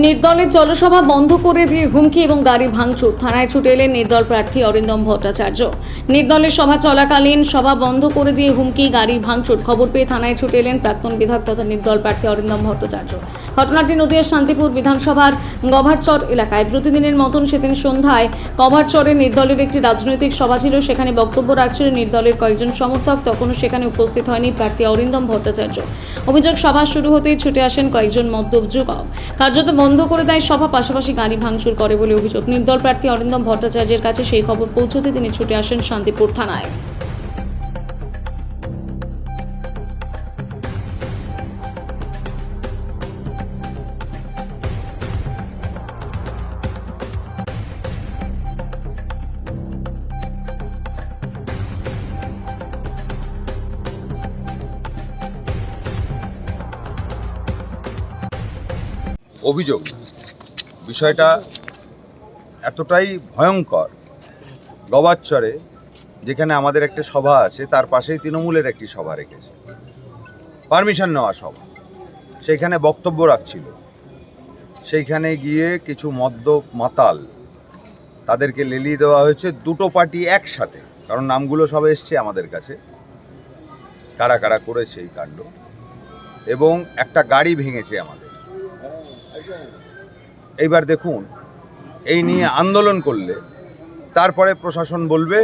নির্দলের জনসভা বন্ধ করে দিয়ে হুমকি এবং গাড়ি ভাঙচুর, থানায় ছুটে এলেন নির্দল প্রার্থী অরিন্দম ভট্টাচার্য। নির্দলের সভা চলাকালীন সভা বন্ধ করে দিয়ে হুমকি, গাড়ি ভাঙচুর, খবর পেয়ে থানায় ছুটে এলেন প্রাক্তন বিধায়ক তথা নির্দল প্রার্থী অরিন্দম ভট্টাচার্য। ঘটনাটি নদিয়ার শান্তিপুর বিধানসভার গভারচর এলাকায়। প্রতিদিনের মতন সেদিন সন্ধ্যায় গভারচরে নির্দলের একটি রাজনৈতিক সভা ছিল। সেখানে বক্তব্য রাখছিলেন নির্দলের কয়েকজন সমর্থক। তখনও সেখানে উপস্থিত হয়নি প্রার্থী অরিন্দম ভট্টাচার্য। অভিযোগ, সভা শুরু হতেই ছুটে আসেন কয়েকজন মদ্যপ যুবক, কার্যত বন্ধ করে দেয় সভা, পাশাপাশি গাড়ি ভাঙচুর করে বলে অভিযোগ। নির্দল প্রার্থী অরিন্দম ভট্টাচার্যের কাছে সেই খবর পৌঁছতে তিনি ছুটে আসেন শান্তিপুর থানায়। অভিযোগ, বিষয়টা এতটাই ভয়ঙ্কর। গবাচ্চরে যেখানে আমাদের একটা সভা আছে, তার পাশেই তৃণমূলের একটি সভা রেখেছে, পারমিশন নেওয়া সভা। সেইখানে বক্তব্য রাখছিল। সেইখানে গিয়ে কিছু মদ্যপ মাতাল, তাদেরকে লেলিয়ে দেওয়া হয়েছে, দুটো পার্টি একসাথে, কারণ নামগুলো সব এসছে আমাদের কাছে, কারা কারা করেছে এই কাণ্ড। এবং একটা গাড়ি ভেঙেছে আমাদের। এইবার দেখুন, এই নিয়ে আন্দোলন করলে তারপরে প্রশাসন বলবে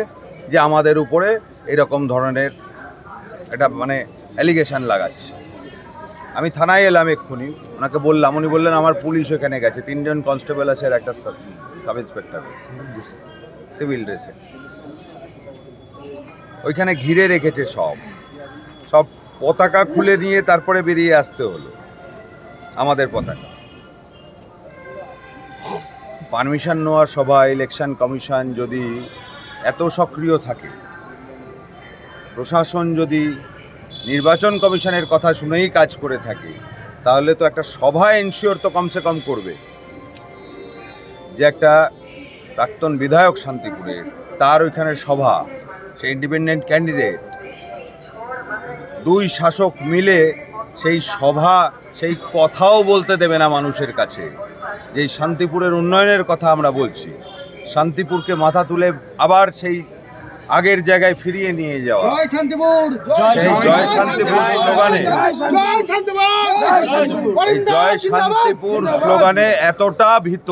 যে আমাদের উপরে এরকম ধরনের একটা অ্যালিগেশন লাগাচ্ছে। আমি থানায় এলাম, এক্ষুনি ওনাকে বললাম, উনি বললেন আমার পুলিশ ওখানে গেছে, 3 জন কনস্টেবল আছে আর একটা সাব ইন্সপেক্টর সিভিল ড্রেসে। ওইখানে ঘিরে রেখেছে সব পতাকা খুলে নিয়ে তারপরে বেরিয়ে আসতে হলো আমাদের পতাকা। পারমিশন নেওয়া সভা, ইলেকশন কমিশন যদি এত সক্রিয় থাকে, প্রশাসন যদি নির্বাচন কমিশনের কথা শুনেই কাজ করে থাকে, তাহলে তো একটা সভা এনশিওর তো কমসে কম করবে যে একটা প্রাক্তন বিধায়ক শান্তিপুরের, তার ওইখানে সভা, সে ইন্ডিপেন্ডেন্ট ক্যান্ডিডেট, 2 শাসক মিলে সেই সভা, সেই কথাও বলতে দেবে না মানুষের কাছে। যে শান্তিপুরের উন্নয়নের কথা আমরা বলছি, শান্তিপুরকে মাথা তুলে আবার সেই আগের জায়গায় ফিরিয়ে নিয়ে যাওয়া, জয় শান্তিপুর স্লোগানে, জয় শান্তিপুর স্লোগানে এতটা ভীত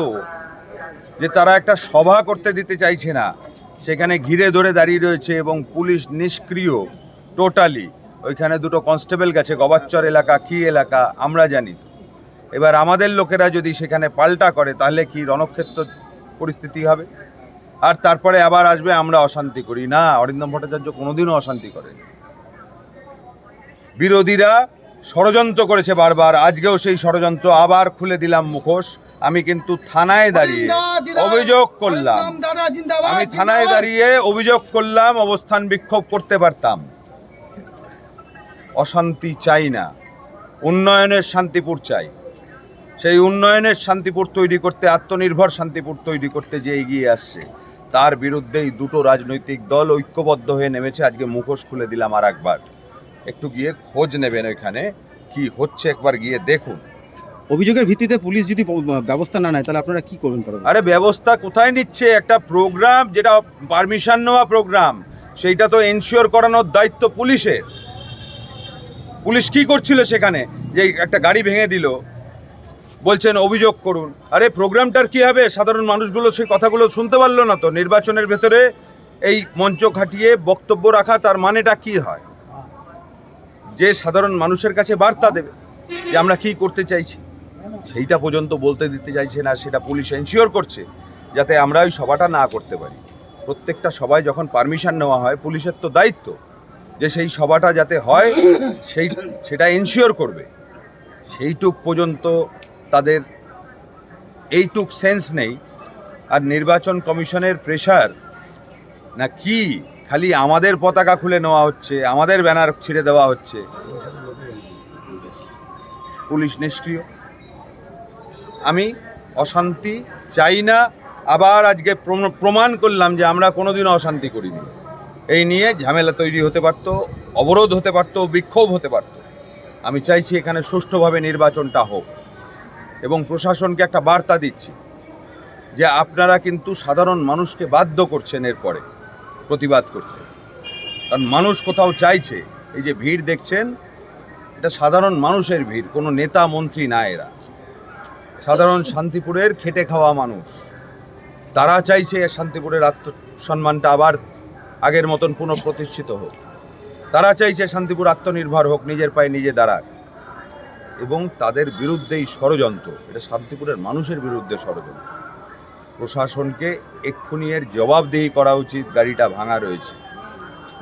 যে তারা একটা সভা করতে দিতে চাইছে না। সেখানে ঘিরে ধরে দাঁড়িয়ে রয়েছে এবং পুলিশ নিষ্ক্রিয় টোটালি। ওইখানে 2টো কনস্টেবল গেছে। গবাচ্চর এলাকা কি এলাকা আমরা জানি। এবার আমাদের লোকেরা যদি সেখানে পাল্টা করে, তাহলে কি রণক্ষেত্র পরিস্থিতি হবে। আর তারপরে আবার আসবে আমরা অশান্তি করি। না, অরিন্দম ভট্টাচার্য কোনোদিনও অশান্তি করেনি। বিরোধীরা ষড়যন্ত্র করেছে বারবার, আজকেও সেই ষড়যন্ত্র আবার খুলে দিলাম মুখোশ। আমি কিন্তু থানায় দাঁড়িয়ে অভিযোগ করলাম, অবস্থান বিক্ষোভ করতে পারতাম। অশান্তি চাই না, উন্নয়নের শান্তিপুর চাই। সেই উন্নয়নের শান্তিপুর তৈরি করতে, আত্মনির্ভর শান্তিপুর তৈরি করতে যে এগিয়ে আসছে, তার বিরুদ্ধেই 2টো রাজনৈতিক দল ঐক্যবদ্ধ হয়ে নেমেছে। আজকে মুখোশ খুলে দিলাম আর একবার। একটু গিয়ে খোঁজ নেবেন ওইখানে কি হচ্ছে, একবার গিয়ে দেখুন। অভিযোগের ভিত্তিতে পুলিশ যদি ব্যবস্থা না নেয়, তাহলে আপনারা কি করবেন? আরে ব্যবস্থা কোথায় নিচ্ছে? একটা প্রোগ্রাম, যেটা পারমিশন নেওয়া প্রোগ্রাম, সেইটা তো এনশিওর করানোর দায়িত্ব পুলিশের। পুলিশ কি করছিল সেখানে? যে একটা গাড়ি ভেঙে দিল, বলছেন অভিযোগ করুন। আরে প্রোগ্রামটার কি হবে? সাধারণ মানুষগুলো সেই কথাগুলো শুনতে পারলো না তো। নির্বাচনের ভেতরে এই মঞ্চ খাটিয়ে বক্তব্য রাখা, তার মানেটা কি হয়? যে সাধারণ মানুষের কাছে বার্তা দেবে যে আমরা কি করতে চাইছি, সেইটা পর্যন্ত বলতে দিতে চাইছে না। সেটা পুলিশ এনশিওর করছে যাতে আমরা ওই সভাটা না করতে পারি। প্রত্যেকটা সভায় যখন পারমিশন নেওয়া হয়, পুলিশের তো দায়িত্ব যে সেই সভাটা যাতে হয় সেটা এনশিওর করবে। সেইটুক পর্যন্ত তাদের এইটুক সেন্স নেই। আর নির্বাচন কমিশনের প্রেশার না কি, খালি আমাদের পতাকা খুলে নেওয়া হচ্ছে, আমাদের ব্যানার ছিঁড়ে দেওয়া হচ্ছে, পুলিশ নিষ্ক্রিয়। আমি অশান্তি চাই না। আবার আজকে প্রমাণ করলাম যে আমরা কোনোদিনও অশান্তি করিনি। এই নিয়ে ঝামেলা তৈরি হতে পারত, অবরোধ হতে পারত, বিক্ষোভ হতে পারত। আমি চাইছি এখানে সুষ্ঠুভাবে নির্বাচনটা হোক। এবং প্রশাসনকে একটা বার্তা দিচ্ছি যে আপনারা কিন্তু সাধারণ মানুষকে বাধ্য করছেন এরপরে প্রতিবাদ করতে। কারণ মানুষ কোথাও চাইছে, এই যে ভিড় দেখছেন এটা সাধারণ মানুষের ভিড়, কোনো নেতা মন্ত্রী না, এরা সাধারণ শান্তিপুরের খেটে খাওয়া মানুষ। তারা চাইছে শান্তিপুরের আত্মসম্মানটা আবার আগের মতন পুনঃপ্রতিষ্ঠিত হোক। তারা চাইছে শান্তিপুর আত্মনির্ভর হোক, নিজের পায়ে নিজে দাঁড়াক। এবং তাদের বিরুদ্ধেই ষড়যন্ত্র, এটা শান্তিপুরের মানুষের বিরুদ্ধে ষড়যন্ত্র। প্রশাসনকে এক্ষুনি এর জবাবদিহি করা উচিত। গাড়িটা ভাঙা রয়েছে,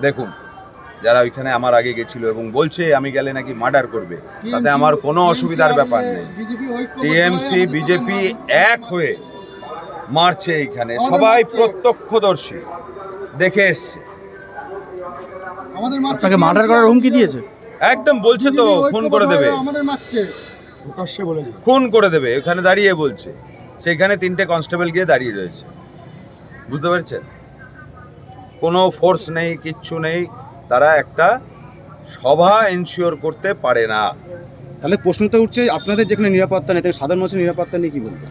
দেখুন যারা ওইখানে আমার আগে গেছিল এবং বলছে আমি গেলে নাকি মার্ডার করবে, তাতে আমার কোনো অসুবিধার ব্যাপার নেই। টিএমসি বিজেপি এক হয়ে মারছে এইখানে, সবাই প্রত্যক্ষদর্শী দেখে এসছে। আপনাকে মার্ডার করার হুমকি দিয়েছে? একদম বলছে তো খুন করে দেবে, খুন করে দেবে। ওখানে দাঁড়িয়ে বলছে, সেইখানে 3টে কনস্টেবল গিয়ে দাঁড়িয়ে রয়েছে, বুঝতে পারছেন? কোনো ফোর্স নেই, কিচ্ছু নেই। তারা একটা সভা এনশিওর করতে পারে না। তাহলে প্রশ্নটা উঠছে, আপনাদের যেখানে নিরাপত্তা নেই, তাহলে সাধারণ মানুষের নিরাপত্তা নেই কি বলবেন?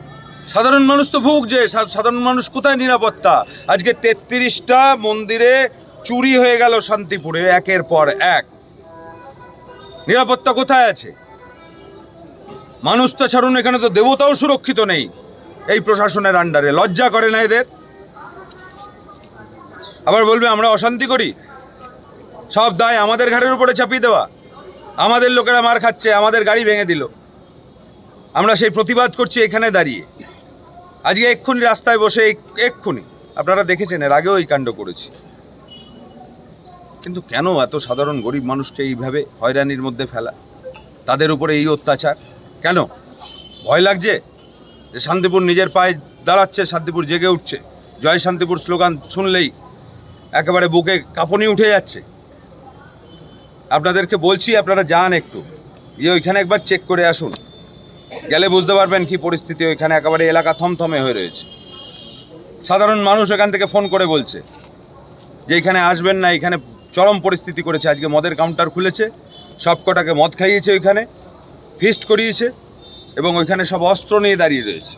সাধারণ মানুষ তো ভুগছে। সাধারণ মানুষ কোথায় নিরাপত্তা? আজকে 33টা মন্দিরে চুরি হয়ে গেল শান্তিপুরে একের পর এক। নিরাপত্তা কোথায় আছে? মানুষ তো ছাড়ুন, এখানে তো দেবতাও সুরক্ষিত নেই এই প্রশাসনের আন্ডারে। লজ্জা করে না এদের? আবার বলবে আমরা অশান্তি করি। সব দায় আমাদের ঘাড়ের উপরে চাপিয়ে দেওয়া। আমাদের লোকেরা মার খাচ্ছে, আমাদের গাড়ি ভেঙে দিল, আমরা সেই প্রতিবাদ করছি এখানে দাঁড়িয়ে। আজকে এক্ষুনি রাস্তায় বসে এক্ষুনি আপনারা দেখেছেন, এর আগেও এই কাণ্ড করেছি। কিন্তু কেন এত সাধারণ গরিব মানুষকে এইভাবে হয়রানির মধ্যে ফেলা, তাদের উপরে এই অত্যাচার কেন? ভয় লাগছে যে শান্তিপুর নিজের পায়ে দাঁড়াচ্ছে, শান্তিপুর জেগে উঠছে। জয় শান্তিপুর স্লোগান শুনলেই একেবারে বুকে কাঁপুনি উঠে যাচ্ছে। আপনাদেরকে বলছি আপনারা যান একটু গিয়ে ওইখানে একবার চেক করে আসুন, গেলে বুঝতে পারবেন কি পরিস্থিতি। ওইখানে একেবারে এলাকা থমথমে হয়ে রয়েছে। সাধারণ মানুষ এখান থেকে ফোন করে বলছে যে এখানে আসবেন না, এখানে চরম পরিস্থিতি করেছে। আজকে মদের কাউন্টার খুলেছে, সব কটাকে মদ খাইয়েছে, ওইখানে ফিস্ট করিয়েছে এবং ওইখানে সব অস্ত্র নিয়ে দাঁড়িয়ে রয়েছে।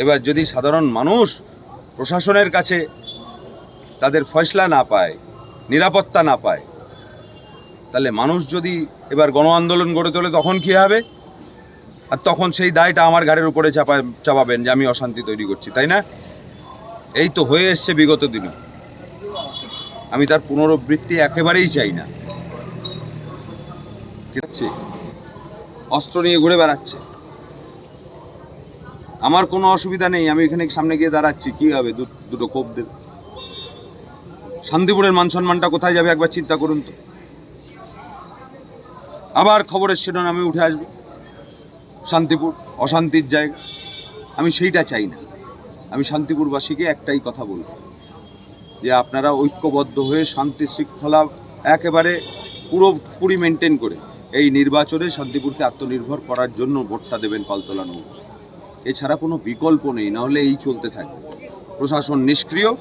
এবার যদি সাধারণ মানুষ প্রশাসনের কাছে তাদের ফয়সলা না পায়, নিরাপত্তা না পায়, তাহলে মানুষ যদি এবার গণ আন্দোলন গড়ে তোলে তখন কী হবে? আর তখন সেই দায়টা আমার ঘাড়ের উপরে চাপাবেন যে আমি অশান্তি তৈরি করছি, তাই না? এই তো হয়ে এসছে বিগত দিনে। আমি তার পুনরাবৃত্তি একেবারেই চাই না। অস্ত্র নিয়ে ঘুরে বেড়াচ্ছে, আমার কোনো অসুবিধা নেই, আমি এখানে সামনে গিয়ে দাঁড়াচ্ছি, কি হবে? দুটো কোপ দেবে। শান্তিপুরের মান সম্মানটা কোথায় যাবে একবার চিন্তা করুন তো। আবার খবরের শিরোনামে উঠে আসবে শান্তিপুর অশান্তির জায়গা। আমি সেইটা চাই না। আমি শান্তিপুরবাসীকে একটাই কথা বলব যে আপনারা ঐক্যবদ্ধ হয়ে শান্তি শৃঙ্খলা একেবারে পুরোপুরি মেনটেন করে এই নির্বাচনে শান্তিপুরকে আত্মনির্ভর করার জন্য ভোটটা দেবেন কলতলা নৌকা। এছাড়া কোনো বিকল্প নেই, নাহলে এই চলতে থাকবে। প্রশাসন নিষ্ক্রিয়,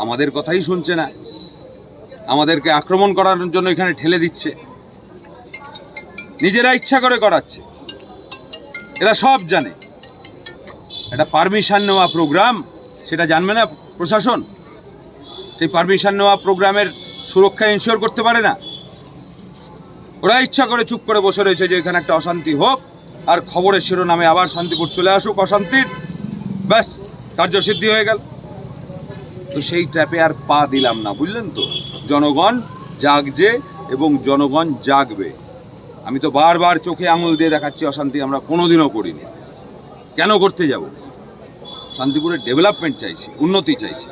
আমাদের কথাই শুনছে না, আমাদেরকে আক্রমণ করার জন্য এখানে ঠেলে দিচ্ছে, নিজেরা ইচ্ছা করে করাচ্ছে। এরা সব জানে। এটা পারমিশন নেওয়া প্রোগ্রাম, সেটা জানবে না প্রশাসন? সেই পারমিশন নেওয়া প্রোগ্রামের সুরক্ষা ইনশিওর করতে পারে না? ওরা ইচ্ছা করে চুপ করে বসে রয়েছে যে এখানে একটা অশান্তি হোক, আর খবরের শিরোনামে আবার শান্তিপুর চলে আসুক অশান্তির, ব্যাস কার্যসিদ্ধি হয়ে গেল। তো সেই ট্র্যাপে আর পা দিলাম না, বুঝলেন তো? জনগণ জাগছে এবং জনগণ জাগবে। আমি তো বারবার চোখে আঙুল দিয়ে দেখাচ্ছি অশান্তি আমরা কোনোদিনও করিনি। কেন করতে যাব? শান্তিপুরের ডেভেলপমেন্ট চাইছি, উন্নতি চাইছি।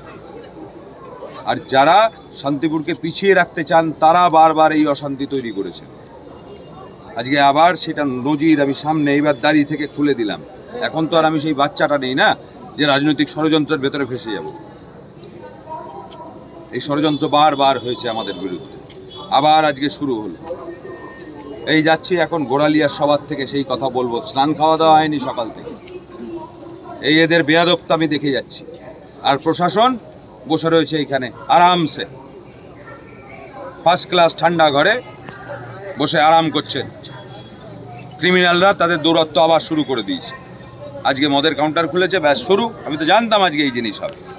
আর যারা শান্তিপুরকে পিছিয়ে রাখতে চান তারা বারবার এই অশান্তি তৈরি করেছেন। আজকে আবার সেটা নজির আমি সামনে এইবার দাঁড়িয়ে থেকে খুলে দিলাম। এখন তো আর আমি সেই বাচ্চাটা নেই না যে রাজনৈতিক ষড়যন্ত্রের ভেতরে ফেসে যাব। এই ষড়যন্ত্র বারবার হয়েছে আমাদের বিরুদ্ধে, আবার আজকে শুরু হলো। এই যাচ্ছি এখন গোড়ালিয়ার সবার থেকে সেই কথা বলবো। স্নান খাওয়া দাওয়া হয়নি সকাল থেকে, এই এদের বেয়াদবতা আমি দেখে যাচ্ছি। আর প্রশাসন বসে রয়েছে এইখানে আরামসে, ফার্স্ট ক্লাস ঠান্ডা ঘরে বসে আরাম করছেন। ক্রিমিনালরা তাদের দৌরাত্ম্য আবার শুরু করে দিয়েছে। আজকে মদের কাউন্টার খুলেছে, ব্যাস শুরু। আমি তো জানতাম আজকে এই জিনিস হবে।